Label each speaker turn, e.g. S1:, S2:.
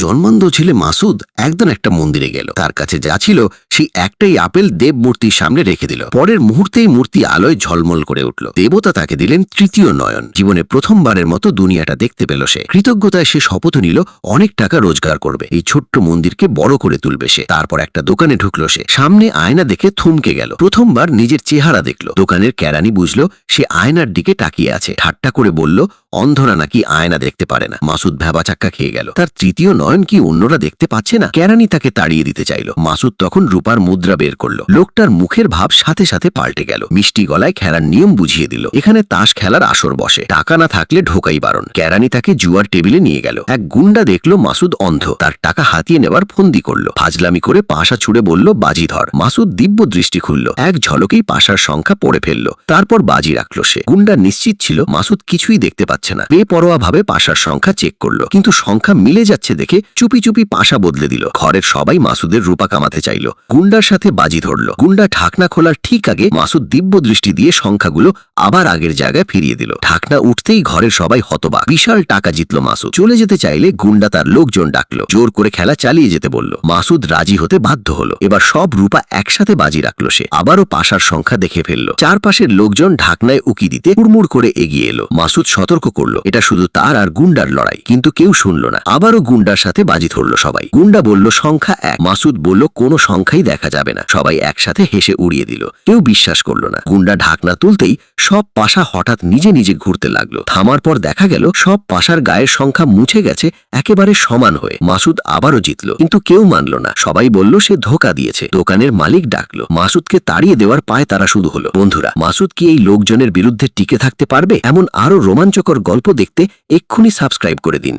S1: জন্মান্ধ ছেলে মাসুদ একদিন একটা মন্দিরে গেল। তার কাছে যা ছিল সেই একটাই আপেল দেব মূর্তির সামনে রেখে দিল। পরের মুহূর্তেই মূর্তি আলোয় ঝলমল করে উঠল। দেবতা তাকে দিলেন তৃতীয় নয়ন। জীবনে প্রথমবারের মতো দুনিয়াটা দেখতে পেল সে। কৃতজ্ঞতায় সে শপথ নিল অনেক টাকা রোজগার করবে, এই ছোট্ট মন্দিরকে বড় করে তুলবে সে। তারপর একটা দোকানে ঢুকলো সে। সামনে আয়না দেখে থমকে গেল। প্রথমবার নিজের চেহারা দেখল। দোকানের কেরানি বুঝলো সে আয়নার দিকে তাকিয়ে আছে। ঠাট্টা করে বলল, অন্ধরা নাকি আয়না দেখতে পারে না। মাসুদ ভ্যাবাচাক্কা খেয়ে গেল। তার তৃতীয় নয়ন কি অন্যরা দেখতে পাচ্ছে না? কেরানি তাকে তাড়িয়ে দিতে চাইল। মাসুদ তখন রূপার মুদ্রা বের করলো। লোকটার মুখের ভাব সাথে সাথে পাল্টে গেল। মিষ্টি গলায় খেলার নিয়ম বুঝিয়ে দিল। এখানে তাস খেলার আসর বসে, টাকা না থাকলে ঢোকাই বারণ। কেরানি তাকে জুয়ার টেবিলে নিয়ে গেল। এক গুন্ডা দেখলো মাসুদ অন্ধ, তার টাকা হাতিয়ে নেবার ফন্দি করলো। ফাজলামি করে পাশা ছুড়ে বলল, বাজি ধর। মাসুদ দিব্য দৃষ্টি খুলল। এক ঝলকেই পাশার সংখ্যা পড়ে ফেললো। তারপর বাজি রাখলো সে। গুন্ডা নিশ্চিত ছিল মাসুদ কিছুই দেখতে পাচ্ছে না। বেপরোয়া ভাবে পাশার সংখ্যা চেক করলো, কিন্তু সংখ্যা মিলে যাচ্ছে দেখে চুপি চুপি পাশা বদলে দিল। ঘরের সবাই মাসুদের রূপা কামাতে চাইল। গুন্ডার সাথে বাজি ধরলো। গুন্ডা ঢাকনা খোলার ঠিক আগে মাসুদ দিব্য দৃষ্টি দিয়ে সংখ্যাগুলো আবার আগের জায়গায় ফিরিয়ে দিল। ঢাকনা উঠতেই ঘরের সবাই হতবাক। বিশাল টাকা জিতলো মাসুদ। চলে যেতে চাইলে গুন্ডা তার লোকজন ডাকলো। জোর করে খেলা চালিয়ে যেতে বলল। মাসুদ রাজি হতে বাধ্য হলো। এবার সব রূপা একসাথে বাজি রাখলো সে। আবারও পাশার সংখ্যা দেখে ফেললো। চারপাশের লোকজন ঢাকনায় উকি দিতে হুড়মুড় করে এগিয়ে এলো। মাসুদ সতর্ক করলো, এটা শুধু তার আর গুন্ডার লড়াই। কিন্তু কেউ শুনল না। আবারও গুন্ডার সাথে বাজি ধরলো সবাই। গুন্ডা বলল সংখ্যা 1। মাসুদ বলল কোনো সংখ্যাই দেখা যাবে না। সবাই একসাথে হেসে উড়িয়ে দিল। কেউ বিশ্বাস করল না। গুন্ডা ঢাকনা তুলতেই সব পাশা হঠাৎ নিজে নিজে ঘুরতে লাগলো। থামার পর দেখা গেল সব পাশার গায়ের সংখ্যা মুছে গেছে একেবারে সমান হয়ে। মাসুদ আবারও জিতলো, কিন্তু কেউ মানল না। সবাই বলল সে ধোঁকা দিয়েছে। দোকানের মালিক ডাকলো। মাসুদকে তাড়িয়ে দেওয়ার পায় তারা শুরু হলো। বন্ধুরা, মাসুদ কি এই লোকজনের বিরুদ্ধে টিকে থাকতে পারবে? এমন আরো রোমাঞ্চকর গল্প দেখতে এক্ষুনি সাবস্ক্রাইব করে দিন।